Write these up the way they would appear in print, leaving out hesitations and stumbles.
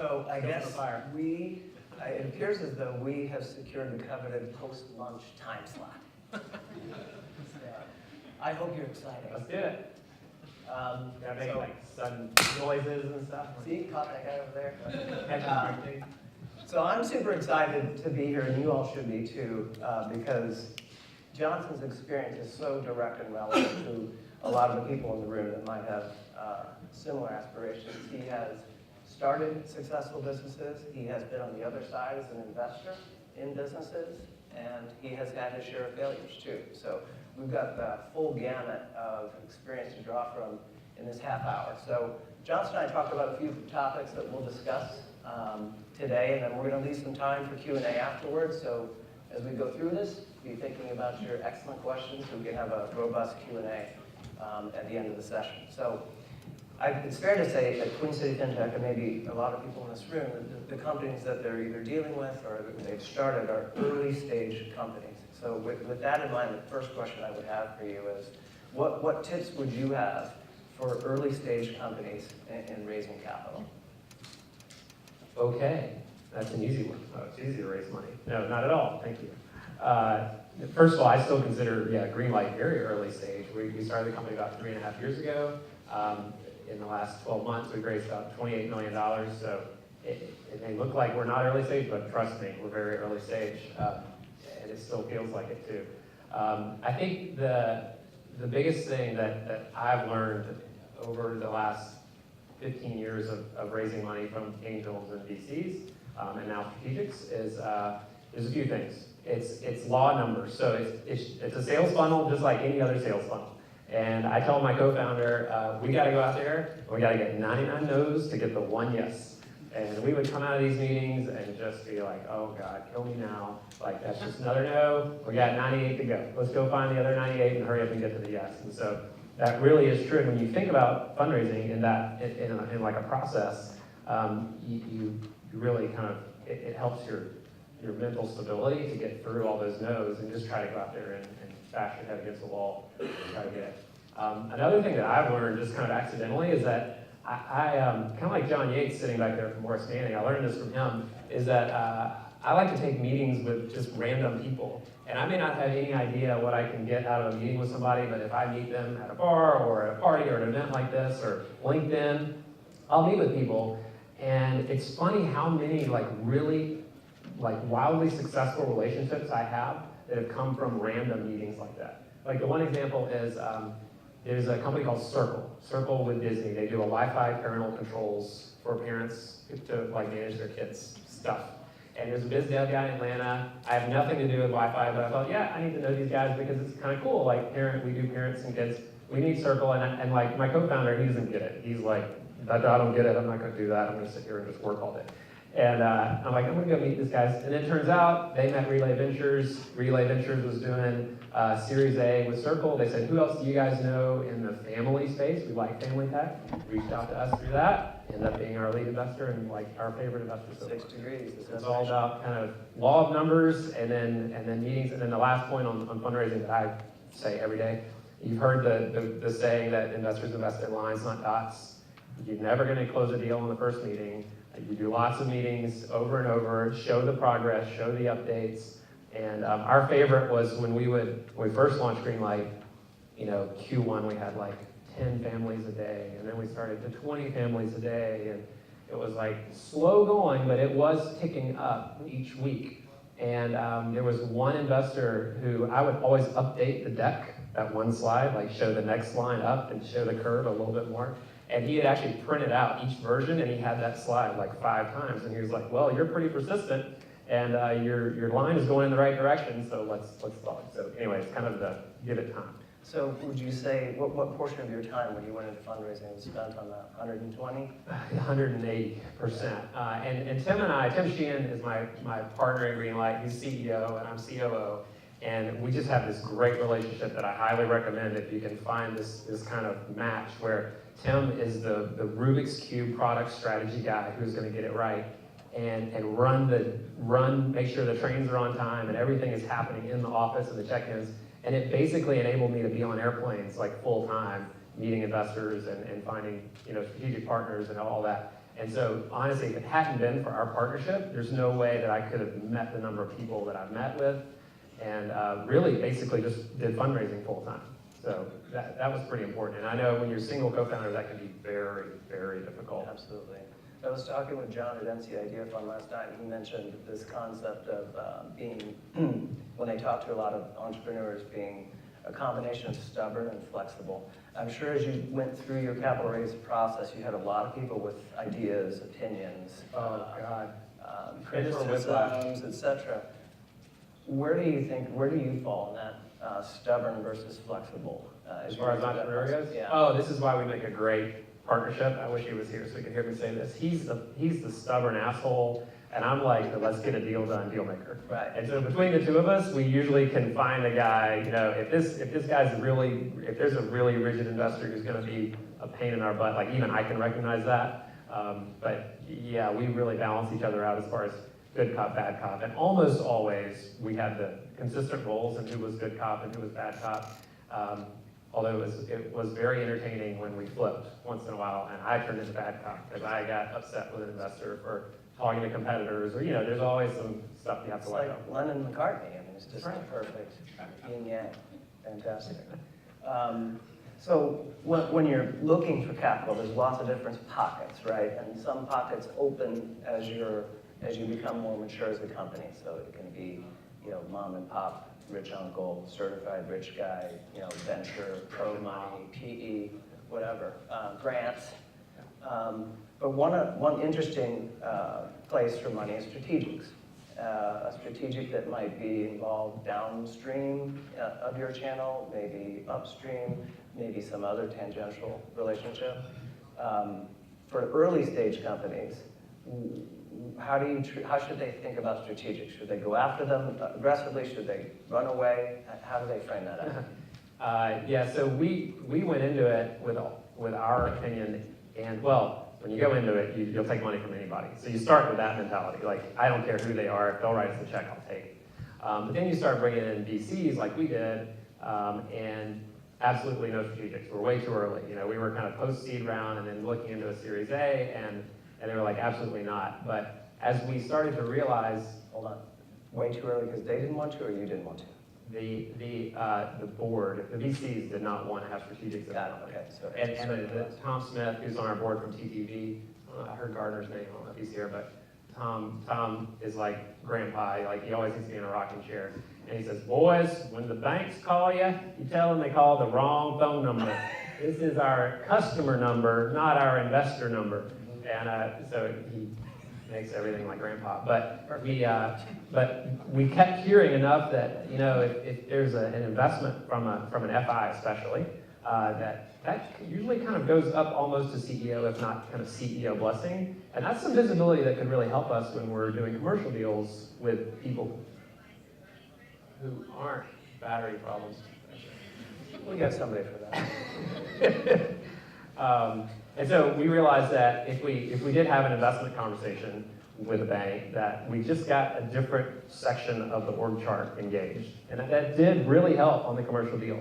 So I guess it appears as though we have secured the coveted post-lunch time slot. I hope you're excited. Let's do it. Gotta make like sudden noises and stuff. See, caught that guy over there. So I'm super excited to be here, and you all should be too, because Johnson's experience is so direct and relevant to a lot of the people in the room that might have similar aspirations. He has started successful businesses. He has been on the other side as an investor in businesses, and he has had his share of failures too. So we've got the full gamut of experience to draw from in this half hour. So Johnson and I talked about a few topics that we'll discuss today, and then we're going to leave some time for Q&A afterwards. So as we go through this, be thinking about your excellent questions so we can have a robust Q&A at the end of the session. So it's fair to say that Queen City Fintech, and maybe a lot of people in this room, the companies that they're either dealing with or that they've started are early stage companies. So with that in mind, the first question I would have for you is, what tips would you have for early stage companies in raising capital? Okay, that's an easy one. Oh, it's easy to raise money. No, not at all. Thank you. First of all, I still consider Greenlight very early stage. We started the company about 3.5 years ago. In the last 12 months, we've raised about $28 million. So it may look like we're not early stage, but trust me, we're very early stage, and it still feels like it too. I think the biggest thing that I've learned over the last 15 years of raising money from angels and VCs, and now strategics, is there's a few things. It's law numbers. So it's a sales funnel just like any other sales funnel. And I tell my co-founder, we got to go out there, and we got to get 99 no's to get the one yes. And we would come out of these meetings and just be like, oh God, kill me now. Like, that's just another no. We got 98 to go. Let's go find the other 98 and hurry up and get to the yes. And so that really is true. And when you think about fundraising in like a process, you really kind of, it helps your mental stability to get through all those no's and just try to go out there and bash your head against the wall and try to get it. Another thing that I've learned just kind of accidentally is that I kind of like John Yates sitting back there from Morris Manning, I learned this from him, is that I like to take meetings with just random people. And I may not have any idea what I can get out of a meeting with somebody, but if I meet them at a bar or at a party or an event like this or LinkedIn, I'll meet with people. And it's funny how many really wildly successful relationships I have that have come from random meetings like that. Like the one example is there's a company called Circle with Disney. They do a Wi-Fi parental controls for parents to manage their kids' stuff. And there's a biz dev guy in Atlanta. I have nothing to do with Wi-Fi, but I thought, yeah, I need to know these guys because it's kind of cool. Like we do parents and kids. We need Circle, and like my co-founder, he doesn't get it. He's like, I don't get it. I'm not going to do that. I'm going to sit here and just work all day. And I'm like, I'm going to go meet these guys. And it turns out they met Relay Ventures. Relay Ventures was doing Series A with Circle. They said, who else do you guys know in the family space? We like family tech. Reached out to us through that. Ended up being our lead investor and our favorite investor so far. 6 degrees. It's all about kind of law of numbers and then meetings. And then the last point on fundraising that I say every day. You've heard the saying that investors invest in lines, not dots. You're never going to close a deal in the first meeting. You do lots of meetings over and over, show the progress, show the updates. And our favorite was when we first launched Greenlight, Q1 we had 10 families a day, and then we started to 20 families a day, and it was slow going, but it was ticking up each week. And there was one investor who I would always update the deck, that one slide, show the next line up and show the curve a little bit more. And he had actually printed out each version, and he had that slide 5 times. And he was like, well, you're pretty persistent, and your line is going in the right direction, so let's talk. So anyway, it's kind of the give it time. So would you say, what portion of your time when you went into fundraising was spent on that? 120? 180%. And Tim Sheehan is my partner in Greenlight. He's CEO, and I'm COO. And we just have this great relationship that I highly recommend if you can find this kind of match where Tim is the Rubik's Cube product strategy guy who's going to get it right and make sure the trains are on time and everything is happening in the office and the check-ins. And it basically enabled me to be on airplanes full time, meeting investors and finding strategic partners and all that. And so honestly, if it hadn't been for our partnership, there's no way that I could have met the number of people that I've met with, and really basically just did fundraising full time. So that was pretty important. And I know when you're a single co-founder, that can be very, very difficult. Absolutely. I was talking with John at NC Idea Fund last night, and he mentioned this concept of being, when they talk to a lot of entrepreneurs, being a combination of stubborn and flexible. I'm sure as you went through your capital raise process, you had a lot of people with ideas, opinions, criticisms, etc. Where do you fall in that stubborn versus flexible? As far as entrepreneur goes? Yeah. Oh, this is why we make a great partnership. I wish he was here so he could hear me say this. He's the stubborn asshole, and I'm like the let's get a deal done deal maker. Right. And so between the two of us, we usually can find a guy, you know, if there's a really rigid investor who's gonna be a pain in our butt, like even I can recognize that. But yeah, we really balance each other out as far as good cop, bad cop. And almost always we had the consistent roles in who was good cop and who was bad cop. Although it was very entertaining when we flipped once in a while and I turned into bad cop because I got upset with an investor for talking to competitors, or, you know, there's always some stuff you have to let go. It's like Lennon and McCartney. I mean, it's just Right. perfect yin yang. Fantastic. So when you're looking for capital, there's lots of different pockets, right? And some pockets open as you become more mature as a company. So it can be, you know, mom and pop, rich uncle, certified rich guy, you know, venture, pro money, PE, whatever, grants. But one interesting place for money is strategics. A strategic that might be involved downstream of your channel, maybe upstream, maybe some other tangential relationship. For early stage companies, how should they think about strategics? Should they go after them aggressively? Should they run away? How do they frame that up? Yeah, so we went into it with our opinion, and well, when you go into it, you'll take money from anybody. So you start with that mentality, like, I don't care who they are, if they'll write us a check, I'll take it. But then you start bringing in VCs like we did, and absolutely no strategics. We're way too early. You know, we were kind of post-seed round and then looking into a Series A, and they were like, absolutely not. But as we started to realize, Hold on. Way too early because they didn't want to or you didn't want to? the board, the VCs did not want to have strategics at Got it, okay. So And Tom Smith, who's on our board from TTV, I heard Gardner's name, I don't know if he's here, but Tom is like grandpa, like he always needs to be in a rocking chair. And he says, boys, when the banks call you, you tell them they called the wrong phone number. This is our customer number, not our investor number. And so he makes everything like grandpa. But we kept hearing enough that, you know, if there's an investment from an FI especially, that usually kind of goes up almost to CEO, if not kind of CEO blessing. And that's some visibility that could really help us when we're doing commercial deals with people who aren't battery problems. we got somebody for that. And so we realized that if we did have an investment conversation with a bank, that we just got a different section of the org chart engaged. And that did really help on the commercial deal.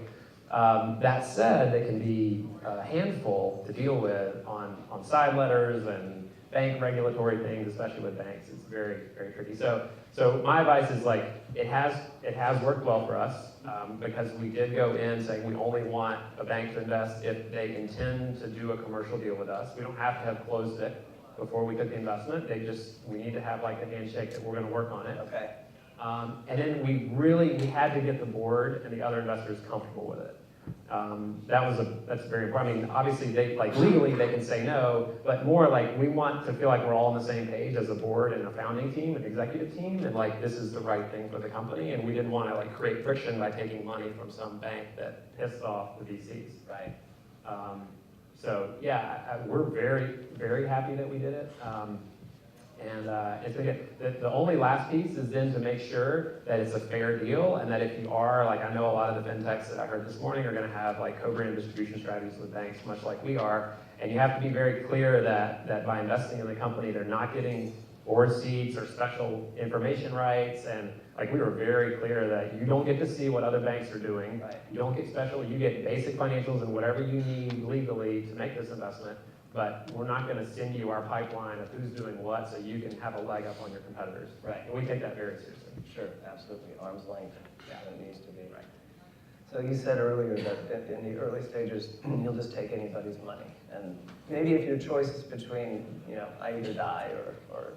That said, they can be a handful to deal with on side letters and bank regulatory things, especially with banks. It's very, very tricky. So my advice is like, it has worked well for us because we did go in saying we only want a bank to invest if they intend to do a commercial deal with us. We don't have to have closed it before we took the investment. We need to have like a handshake that we're going to work on it. Okay. And then we had to get the board and the other investors comfortable with it. That's very important. I mean, obviously legally they can say no, but more like we want to feel like we're all on the same page as a board and a founding team, an executive team, and like this is the right thing for the company, and we didn't want to like create friction by taking money from some bank that pissed off the VCs. Right. So yeah, we're very, very happy that we did it. It's been good. The only last piece is then to make sure that it's a fair deal, and that if you are, like I know a lot of the fintechs that I heard this morning are going to have like co-brand distribution strategies with banks, much like we are, and you have to be very clear that by investing in the company, they're not getting board seats or special information rights, and like we were very clear that you don't get to see what other banks are doing. Right. You don't get special, you get basic financials and whatever you need legally to make this investment. but we're not going to send you our pipeline of who's doing what so you can have a leg up on your competitors. Right. And we take that very seriously. Sure, absolutely, arm's length, it needs to be. Right. So you said earlier that in the early stages, you'll just take anybody's money. And maybe if your choice is between, I either die or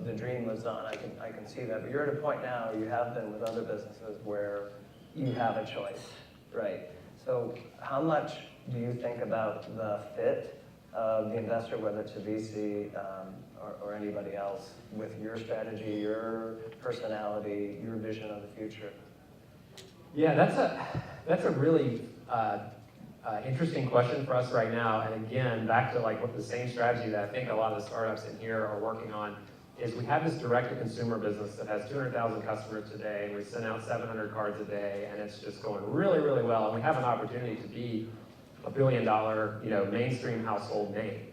the dream lives on, I can see that. But you're at a point now, you have been with other businesses where you have a choice, right? So how much do you think about the fit of the investor, whether it's a VC or anybody else, with your strategy, your personality, your vision of the future? Yeah, that's a really interesting question for us right now. And again, back to like what the same strategy that I think a lot of the startups in here are working on is we have this direct-to-consumer business that has 200,000 customers today, and we send out 700 cards a day, and it's just going really, really well. And we have an opportunity to be $1 billion, mainstream household name.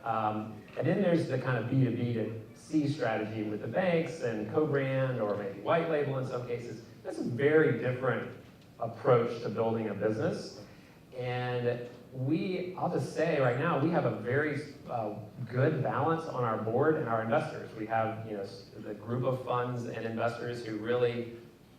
And then there's the kind of B2B to C strategy with the banks and co-brand or maybe white label in some cases. That's a very different approach to building a business. And I'll just say right now, we have a very good balance on our board and our investors. We have, the group of funds and investors who really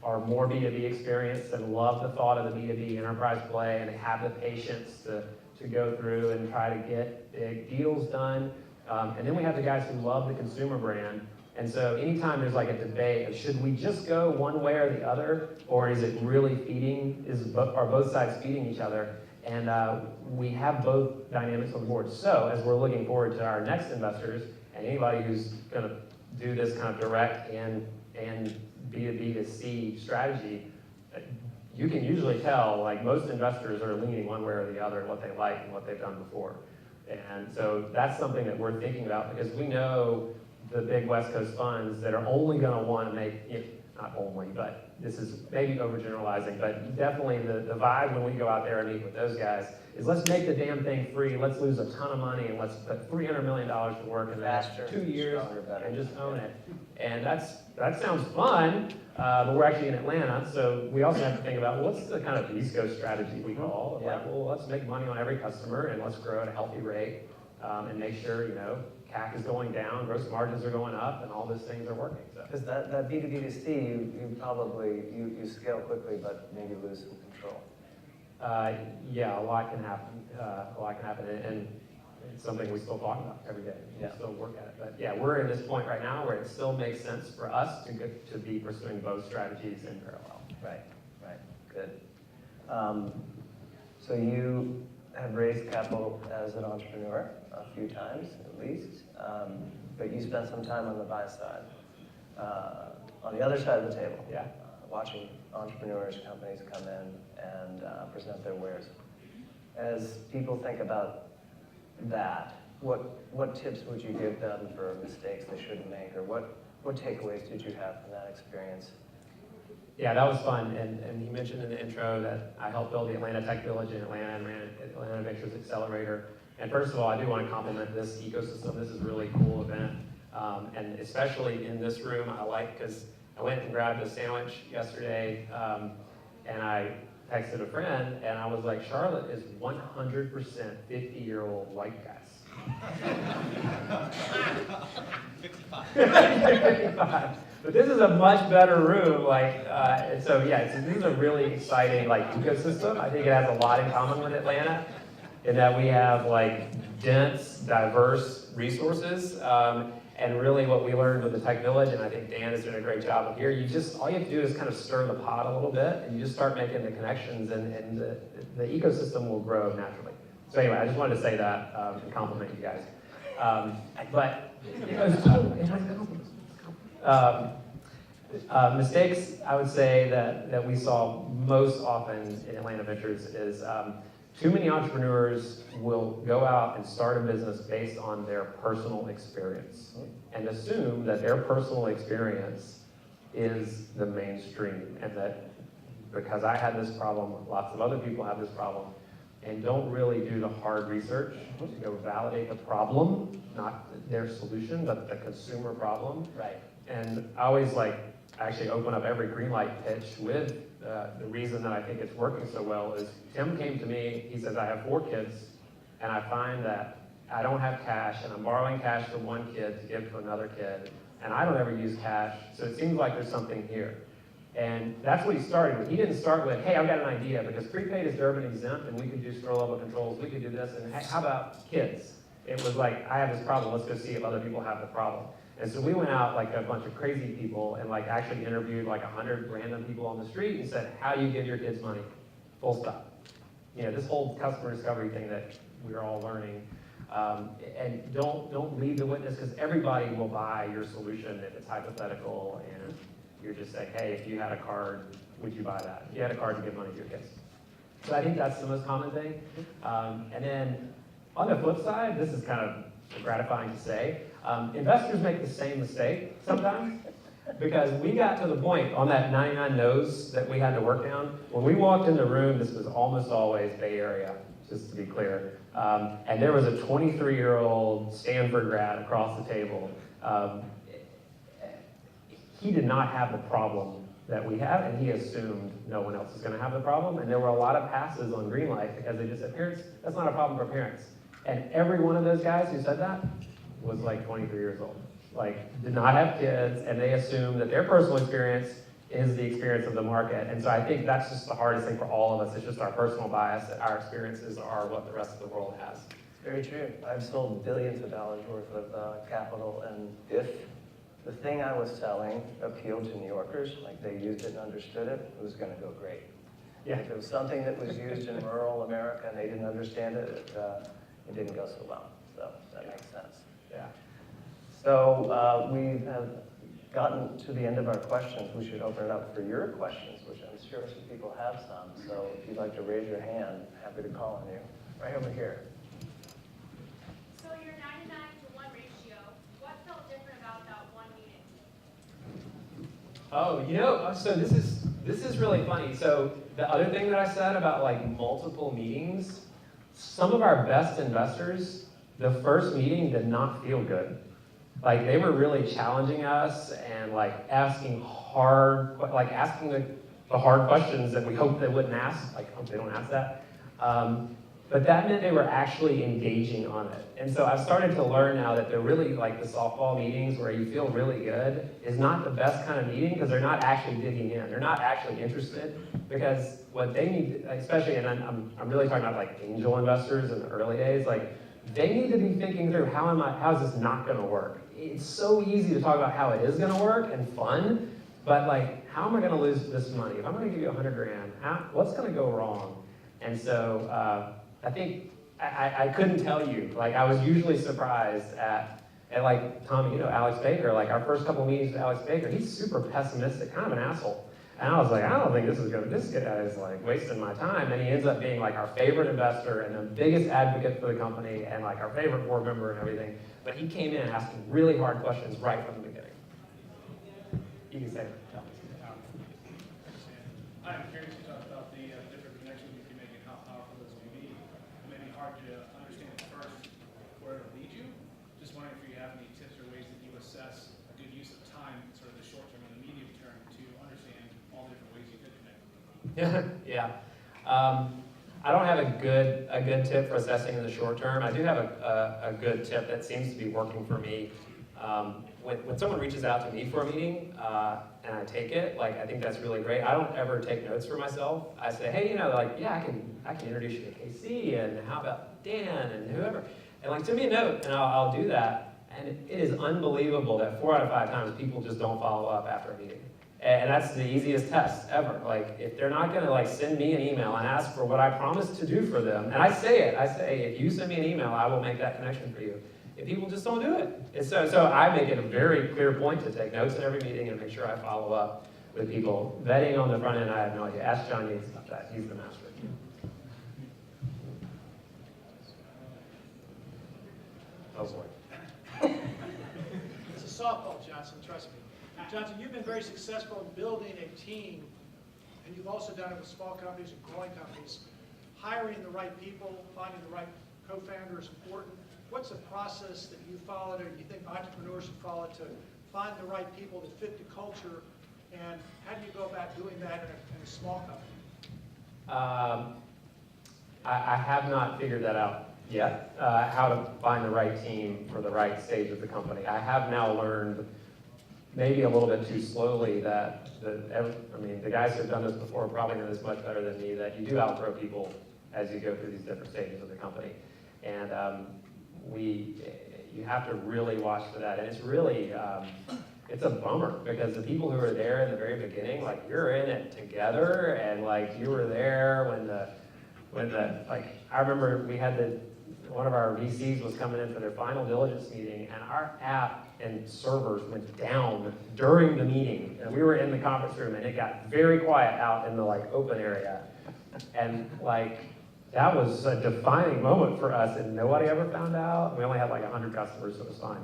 are more B2B experienced and love the thought of the B2B enterprise play, and they have the patience to go through and try to get big deals done. And then we have the guys who love the consumer brand. And so anytime there's like a debate of should we just go one way or the other, or is it really are both sides feeding each other? And we have both dynamics on board. So as we're looking forward to our next investors, and anybody who's going to do this kind of direct and B2B to C strategy, you can usually tell, like, most investors are leaning one way or the other, what they like and what they've done before. And so that's something that we're thinking about, because we know the big West Coast funds that are only going to want to make, not only, but this is maybe overgeneralizing, but definitely the vibe when we go out there and meet with those guys is let's make the damn thing free, let's lose a ton of money, and let's put $300 million to work in the next 2 years and just own it. And that sounds fun, but we're actually in Atlanta, so we also have to think about what's the kind of East Coast strategy we call. Like, well, let's make money on every customer and let's grow at a healthy rate and make sure, CAC is going down, gross margins are going up, and all those things are working. Because that B2B to C, you probably, you scale quickly, but maybe lose some control. Yeah, a lot can happen, and it's something we still talk about every day. We still work at it. But yeah, we're in this point right now where it still makes sense for us to be pursuing both strategies in parallel. Right, good. So you have raised capital as an entrepreneur a few times, at least, but you spent some time on the buy side, on the other side of the table, watching entrepreneurs, companies come in and present their wares. As people think about that, what tips would you give them for mistakes they shouldn't make, or what takeaways did you have from that experience? Yeah, that was fun, and he mentioned in the intro that I helped build the Atlanta Tech Village in Atlanta and ran Atlanta Ventures Accelerator. And first of all, I do want to compliment this ecosystem. This is a really cool event, and especially in this room, I like, because I went and grabbed a sandwich yesterday, and I texted a friend, and I was like, Charlotte is 100% 50-year-old white guys. 55. 55. But this is a much better room, and so yeah, this is a really exciting ecosystem. I think it has a lot in common with Atlanta, in that we have dense, diverse resources, and really what we learned with the Tech Village, and I think Dan is doing a great job of here, all you have to do is kind of stir the pot a little bit, and you just start making the connections, and the ecosystem will grow naturally. So anyway, I just wanted to say that and compliment you guys. Mistakes, I would say that we saw most often in Atlanta Ventures is too many entrepreneurs will go out and start a business based on their personal experience and assume that their personal experience is the mainstream, and that because I had this problem, lots of other people have this problem, and don't really do the hard research to go validate the problem, not their solution, but the consumer problem. Right. And I always actually open up every Greenlight pitch with the reason that I think it's working so well is Tim came to me, he says, I have 4 kids, and I find that I don't have cash, and I'm borrowing cash from one kid to give to another kid, and I don't ever use cash, so it seems like there's something here. And that's what he started with. He didn't start with, hey, I've got an idea, because prepaid is Durbin exempt, and we could do store level controls, we could do this, and hey, how about kids? It was like, I have this problem, let's go see if other people have the problem. And so we went out like a bunch of crazy people and like actually interviewed like 100 random people on the street and said, how do you give your kids money? Full stop. You know, this whole customer discovery thing that we're all learning. And don't lead the witness, because everybody will buy your solution if it's hypothetical and you're just saying, hey, if you had a card, would you buy that? If you had a card to give money to your kids. So I think that's the most common thing. And then on the flip side, this is kind of gratifying to say, investors make the same mistake sometimes, because we got to the point on that 99 no's that we had to work down. When we walked in the room, this was almost always Bay Area, just to be clear. And there was a 23-year-old Stanford grad across the table. He did not have the problem that we have, and he assumed no one else was going to have the problem. And there were a lot of passes on Greenlight because they just said, parents, that's not a problem for parents. And every one of those guys who said that was like 23 years old. Like, did not have kids, and they assumed that their personal experience is the experience of the market. And so I think that's just the hardest thing for all of us. It's just our personal bias that our experiences are what the rest of the world has. Very true. I've sold billions of dollars worth of capital, and if the thing I was selling appealed to New Yorkers, like they used it and understood it, it was going to go great. Yeah. If it was something that was used in rural America and they didn't understand it, it didn't go so well. So that makes sense. Yeah. So we have gotten to the end of our questions. We should open it up for your questions, which I'm sure some people have some. So if you'd like to raise your hand, happy to call on you. Right over here. So your 99-to-1 ratio, what felt different about that one meeting? Oh, you know, so this is really funny. So the other thing that I said about like multiple meetings, some of our best investors, the first meeting did not feel good. Like they were really challenging us and like asking the hard questions that we hoped they wouldn't ask. Like, hope they don't ask that. But that meant they were actually engaging on it. And so I've started to learn now that they're really like the softball meetings where you feel really good is not the best kind of meeting, because they're not actually digging in. They're not actually interested, because what they need, especially, and I'm really talking about like angel investors in the early days, like they need to be thinking through how is this not gonna work? It's so easy to talk about how it is gonna work and fun, but like, how am I gonna lose this money? If I'm gonna give you 100 grand, what's gonna go wrong? And so I think I couldn't tell you. Like I was usually surprised at like Tommy, you know, Alex Baker, like our first couple meetings with Alex Baker, he's super pessimistic, kind of an asshole. And I was like, I don't think this guy is like wasting my time. And he ends up being like our favorite investor and the biggest advocate for the company and like our favorite board member and everything. But he came in asking really hard questions right from the beginning. You can say it. I'm curious to talk about the different connections you can make and how powerful those may be. It may be hard to understand at first where it'll lead you. Just wondering if you have any tips or ways that you assess a good use of time, sort of the short term and the medium term, to understand all the different ways you could connect. Yeah. I don't have a good tip for assessing in the short term. I do have a good tip that seems to be working for me. When someone reaches out to me for a meeting and I take it, like I think that's really great. I don't ever take notes for myself. I say, hey, you know, like yeah, I can introduce you to KC, and how about Dan and whoever, and like send me a note and I'll do that. And it is unbelievable that 4 out of 5 times people just don't follow up after a meeting. And that's the easiest test ever. Like, if they're not gonna like send me an email and ask for what I promised to do for them, and I say, if you send me an email, I will make that connection for you. If people just don't do it. So I make it a very clear point to take notes in every meeting and make sure I follow up with people. Vetting on the front end, I have no idea. Ask John Yates about that. He's the master. Oh boy. It's a softball, Johnson, trust me. Johnson, you've been very successful in building a team, and you've also done it with small companies and growing companies. Hiring the right people, finding the right co-founder is important. What's the process that you followed, or you think entrepreneurs should follow, to find the right people that fit the culture, and how do you go about doing that in a small company? I have not figured that out yet, how to find the right team for the right stage of the company. I have now learned, maybe a little bit too slowly, that the guys who have done this before probably know this much better than me, that you do outgrow people as you go through these different stages of the company. And you have to really watch for that. And it's really, it's a bummer, because the people who are there in the very beginning, like, you're in it together, and like, you were there when I remember we had one of our VCs was coming in for their final diligence meeting, and our app and servers went down during the meeting, and we were in the conference room, and it got very quiet out in the open area, and that was a defining moment for us, and nobody ever found out. We only had 100 customers, so it was fine.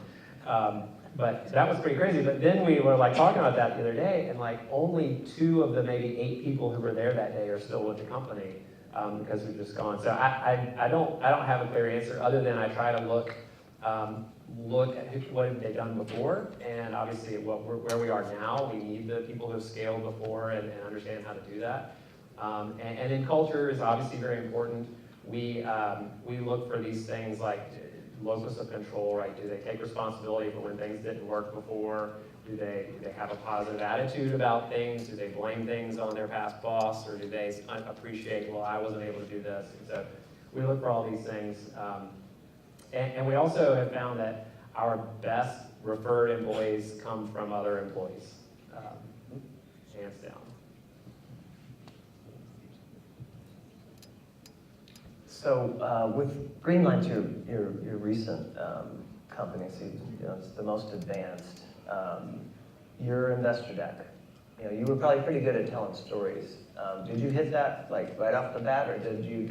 But that was pretty crazy. But then we were talking about that the other day, and only 2 of the maybe 8 people who were there that day are still with the company, because we've just gone. So I don't have a clear answer, other than I try to look at what have they done before, and obviously where we are now, we need the people who have scaled before and understand how to do that. And then culture is obviously very important. We look for these things like locus of control, right? Do they take responsibility for when things didn't work before? Do they have a positive attitude about things? Do they blame things on their past boss? Or do they appreciate, well, I wasn't able to do this? And so we look for all these things. And we also have found that our best referred employees come from other employees, hands down. So with Greenlight, your recent company, so it's the most advanced. Your investor deck, you were probably pretty good at telling stories. Did you hit that right off the bat, or did you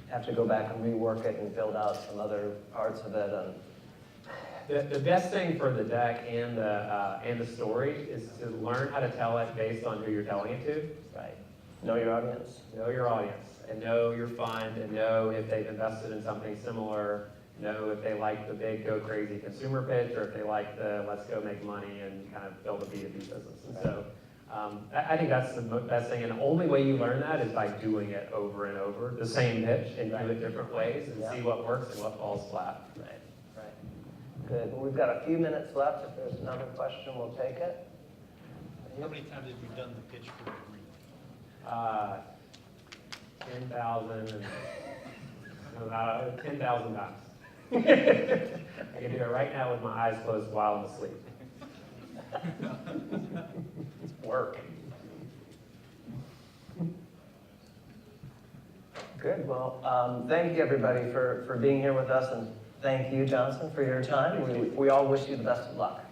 have to go back and rework it and build out some other parts of it? The best thing for the deck and the story is to learn how to tell it based on who you're telling it to. Right. Know your audience. Know your audience, and know your fund, and know if they've invested in something similar. Know if they like the big go crazy consumer pitch, or if they like the let's go make money and kind of build a B2B business. And so I think that's the best thing, and the only way you learn that is by doing it over and over, the same pitch, and do it different ways, and see what works and what falls flat. Right. Good. Well, we've got a few minutes left. If there's another question, we'll take it. How many times have you done the pitch for Greenlight? 10,000 times. I can do it right now with my eyes closed while I'm asleep. It's work. Good. Well, thank you, everybody, for being here with us, and thank you, Johnson, for your time. We all wish you the best of luck.